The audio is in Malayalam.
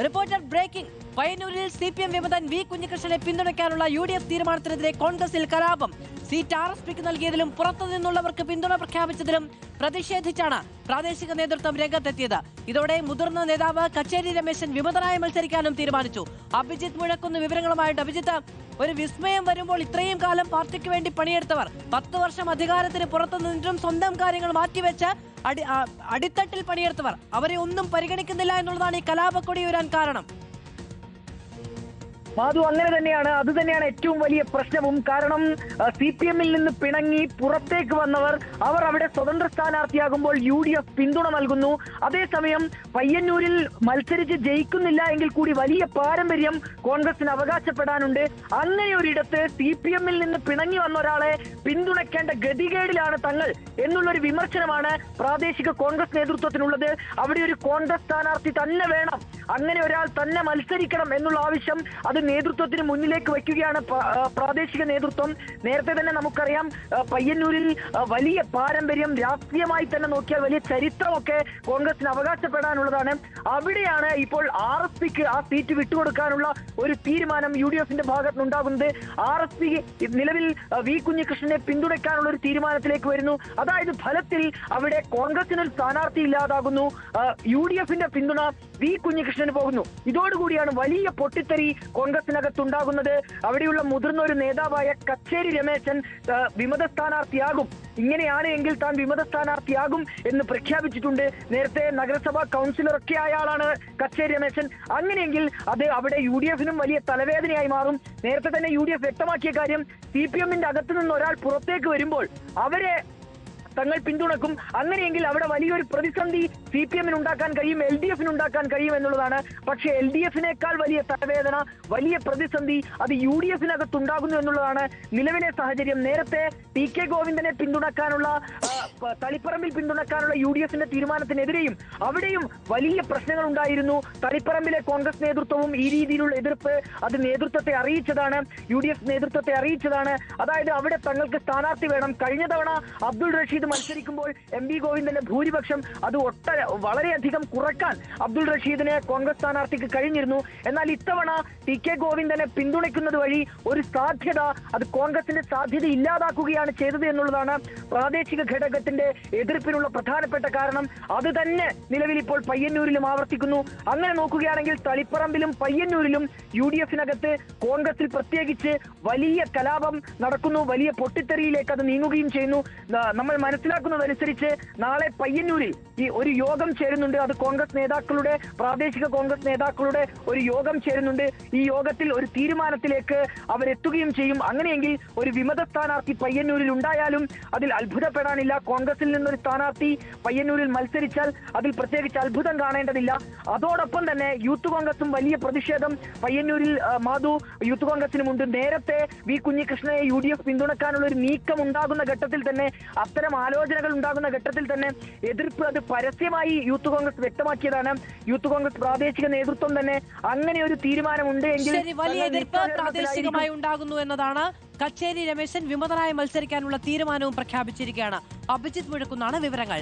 Reporter breaking. പയ്യന്നൂരിൽ CPM വിമതൻ വി കുഞ്ഞികൃഷ്ണനെ പിന്തുണയ്ക്കാനുള്ള UDF തീരുമാനത്തിനെതിരെ കോൺഗ്രസിൽ കലാപം. സീറ്റ് RSPക്ക് നൽകിയതിലും പുറത്തുനിന്നുള്ളവർക്ക് പിന്തുണ പ്രഖ്യാപിച്ചതിലും പ്രതിഷേധിച്ചാണ് പ്രാദേശിക നേതൃത്വം രംഗത്തെത്തിയത്. ഇതോടെ മുതിർന്ന നേതാവ് കച്ചേരി രമേശൻ വിമതനായി മത്സരിക്കാനും തീരുമാനിച്ചു. അഭിജിത്ത് മുഴക്കുന്ന വിവരങ്ങളുമായിട്ട്. അഭിജിത്ത്, ഒരു വിസ്മയം വരുമ്പോൾ ഇത്രയും കാലം പാർട്ടിക്ക് വേണ്ടി പണിയെടുത്തവർ, 10 വർഷം അധികാരത്തിന് പുറത്തു നിന്നിട്ടും സ്വന്തം കാര്യങ്ങൾ മാറ്റിവെച്ച് അടിത്തട്ടിൽ പണിയെടുത്തവർ, അവരെ ഒന്നും പരിഗണിക്കുന്നില്ല എന്നുള്ളതാണ് ഈ കലാപക്കൊടി ഉയരാൻ കാരണം. മാധു, അങ്ങനെ തന്നെയാണ്. അത് തന്നെയാണ് ഏറ്റവും വലിയ പ്രശ്നവും. കാരണം CPM-ൽ നിന്ന് പിണങ്ങി പുറത്തേക്ക് വന്നവർ അവർ അവിടെ സ്വതന്ത്ര സ്ഥാനാർത്ഥിയാകുമ്പോൾ UDF പിന്തുണ നൽകുന്നു. അതേസമയം പയ്യന്നൂരിൽ മത്സരിച്ച് ജയിക്കുന്നില്ല എങ്കിൽ കൂടി വലിയ പാരമ്പര്യം കോൺഗ്രസിന് അവകാശപ്പെടാനുണ്ട്. അങ്ങനെ ഒരിടത്ത് CPM-ൽ നിന്ന് പിണങ്ങി വന്ന ഒരാളെ പിന്തുണയ്ക്കേണ്ട ഗതികേടിലാണ് തങ്ങൾ എന്നുള്ളൊരു വിമർശനമാണ് പ്രാദേശിക കോൺഗ്രസ് നേതൃത്വത്തിനുള്ളത്. അവിടെ ഒരു കോൺഗ്രസ് സ്ഥാനാർത്ഥി തന്നെ വേണം, അങ്ങനെ ഒരാൾ തന്നെ മത്സരിക്കണം എന്നുള്ള ആവശ്യം അത് നേതൃത്വത്തിന് മുന്നിലേക്ക് വയ്ക്കുകയാണ് പ്രാദേശിക നേതൃത്വം. നേരത്തെ തന്നെ നമുക്കറിയാം, പയ്യന്നൂരിൽ വലിയ പാരമ്പര്യം, രാഷ്ട്രീയമായി തന്നെ നോക്കിയാൽ വലിയ ചരിത്രമൊക്കെ കോൺഗ്രസിന് അവകാശപ്പെടാനുള്ളതാണ്. അവിടെയാണ് ഇപ്പോൾ RSPക്ക് ആ സീറ്റ് വിട്ടുകൊടുക്കാനുള്ള ഒരു തീരുമാനം UDF-ന്റെ ഭാഗത്തുനിന്നുണ്ടാകുന്നത്. RSP നിലവിൽ വി കുഞ്ഞികൃഷ്ണനെ പിന്തുണയ്ക്കാനുള്ള ഒരു തീരുമാനത്തിലേക്ക് വരുന്നു. അതായത് ഫലത്തിൽ അവിടെ കോൺഗ്രസിനൊരു സ്ഥാനാർത്ഥി ഇല്ലാതാകുന്നു. UDF-ന്റെ പിന്തുണ വി കുഞ്ഞികൃഷ്ണന് പോകുന്നു. ഇതോടുകൂടിയാണ് വലിയ പൊട്ടിത്തെറി കോൺഗ്രസിനകത്തുണ്ടാകുന്നത്. അവിടെയുള്ള മുതിർന്ന ഒരു നേതാവായ കച്ചേരി രമേശൻ വിമത സ്ഥാനാർത്ഥിയാകും, ഇങ്ങനെയാണ് എങ്കിൽ താൻ വിമത സ്ഥാനാർത്ഥിയാകും എന്ന് പ്രഖ്യാപിച്ചിട്ടുണ്ട്. നേരത്തെ നഗരസഭാ കൗൺസിലറൊക്കെ ആയ ആളാണ് കച്ചേരി രമേശൻ. അങ്ങനെയെങ്കിൽ അത് അവിടെ UDF-നും വലിയ തലവേദനയായി മാറും. നേരത്തെ തന്നെ UDF വ്യക്തമാക്കിയ കാര്യം, CPM-ന്റെ അകത്തു നിന്ന് ഒരാൾ പുറത്തേക്ക് വരുമ്പോൾ അവരെ തങ്ങൾ പിന്തുണക്കും. അങ്ങനെയെങ്കിൽ അവിടെ വലിയൊരു പ്രതിസന്ധി CPM-ന് ഉണ്ടാക്കാൻ കഴിയും, LDF-ന് ഉണ്ടാക്കാൻ കഴിയും എന്നുള്ളതാണ്. പക്ഷേ LDF-നേക്കാൾ വലിയ തലവേദന, വലിയ പ്രതിസന്ധി അത് UDF-നകത്ത് ഉണ്ടാകുന്നു എന്നുള്ളതാണ് നിലവിലെ സാഹചര്യം. നേരത്തെ TK ഗോവിന്ദനെ പിന്തുണക്കാനുള്ള, തളിപ്പറമ്പിൽ പിന്തുണക്കാനുള്ള UDF-ന്റെ തീരുമാനത്തിനെതിരെയും അവിടെയും വലിയ പ്രശ്നങ്ങൾ ഉണ്ടായിരുന്നു. തളിപ്പറമ്പിലെ കോൺഗ്രസ് നേതൃത്വവും ഈ രീതിയിലുള്ള എതിർപ്പ് അത് നേതൃത്വത്തെ അറിയിച്ചതാണ്, UDF നേതൃത്വത്തെ അറിയിച്ചതാണ്. അതായത് അവിടെ തങ്ങൾക്ക് സ്ഥാനാർത്ഥി വേണം. കഴിഞ്ഞ തവണ അബ്ദുൾ റഷീദ് മത്സരിക്കുമ്പോൾ MV ഗോവിന്ദന്റെ ഭൂരിപക്ഷം അത് വളരെയധികം കുറക്കാൻ അബ്ദുൾ റഷീദിന് കോൺഗ്രസ് സ്ഥാനാർത്ഥിക്ക് കഴിഞ്ഞിരുന്നു. എന്നാൽ ഇത്തവണ TK ഗോവിന്ദനെ പിന്തുണയ്ക്കുന്നത് വഴി ഒരു സാധ്യത, അത് കോൺഗ്രസിന്റെ സാധ്യത ഇല്ലാതാക്കുകയാണ് ചെയ്തത് എന്നുള്ളതാണ് പ്രാദേശിക ഘടകത്തിന്റെ എതിർപ്പിനുള്ള പ്രധാനപ്പെട്ട കാരണം. അത് തന്നെ നിലവിൽ ഇപ്പോൾ പയ്യന്നൂരിലും ആവർത്തിക്കുന്നു. അങ്ങനെ നോക്കുകയാണെങ്കിൽ തളിപ്പറമ്പിലും പയ്യന്നൂരിലും UDF-നകത്ത് കോൺഗ്രസിൽ പ്രത്യേകിച്ച് വലിയ കലാപം നടക്കുന്നു, വലിയ പൊട്ടിത്തെറിയിലേക്ക് അത് നീങ്ങുകയും ചെയ്യുന്നു. നമ്മൾ മനസ്സിലാക്കുന്നതനുസരിച്ച് നാളെ പയ്യന്നൂരിൽ ഈ ഒരു യോഗം ചേരുന്നുണ്ട്. അത് കോൺഗ്രസ് നേതാക്കളുടെ, പ്രാദേശിക കോൺഗ്രസ് നേതാക്കളുടെ ഒരു യോഗം ചേരുന്നുണ്ട്. ഈ യോഗത്തിൽ ഒരു തീരുമാനത്തിലേക്ക് അവരെത്തുകയും ചെയ്യും. അങ്ങനെയെങ്കിൽ ഒരു വിമത സ്ഥാനാർത്ഥി പയ്യന്നൂരിൽ ഉണ്ടായാലും അതിൽ അത്ഭുതപ്പെടാനില്ല. കോൺഗ്രസിൽ നിന്നൊരു സ്ഥാനാർത്ഥി പയ്യന്നൂരിൽ മത്സരിച്ചാൽ അതിൽ പ്രത്യേകിച്ച് അത്ഭുതം കാണേണ്ടതില്ല. അതോടൊപ്പം തന്നെ യൂത്ത് കോൺഗ്രസും വലിയ പ്രതിഷേധം പയ്യന്നൂരിൽ മാധു യൂത്ത് കോൺഗ്രസിനുമുണ്ട്. നേരത്തെ വി കുഞ്ഞികൃഷ്ണനെ UDF പിന്തുണക്കാനുള്ള ഒരു നീക്കം ഉണ്ടാകുന്ന ഘട്ടത്തിൽ തന്നെ, അത്തരം ആലോചനകൾ ഉണ്ടാകുന്ന ഘട്ടത്തിൽ തന്നെ എതിർപ്പ് അത് പരസ്യമായി യൂത്ത് കോൺഗ്രസ് വ്യക്തമാക്കിയതാണ്. യൂത്ത് കോൺഗ്രസ് പ്രാദേശിക നേതൃത്വം തന്നെ അങ്ങനെ ഒരു തീരുമാനമുണ്ട് എങ്കിൽ വലിയ എതിർപ്പ് പ്രാദേശികമായി ഉണ്ടാകുന്നു എന്നതാണ്. കച്ചേരി രമേശൻ വിമതനായി മത്സരിക്കാനുള്ള തീരുമാനവും പ്രഖ്യാപിച്ചിരിക്കുകയാണ്. അഭിജിത്ത് മുഴക്കുന്നാണ് വിവരങ്ങൾ.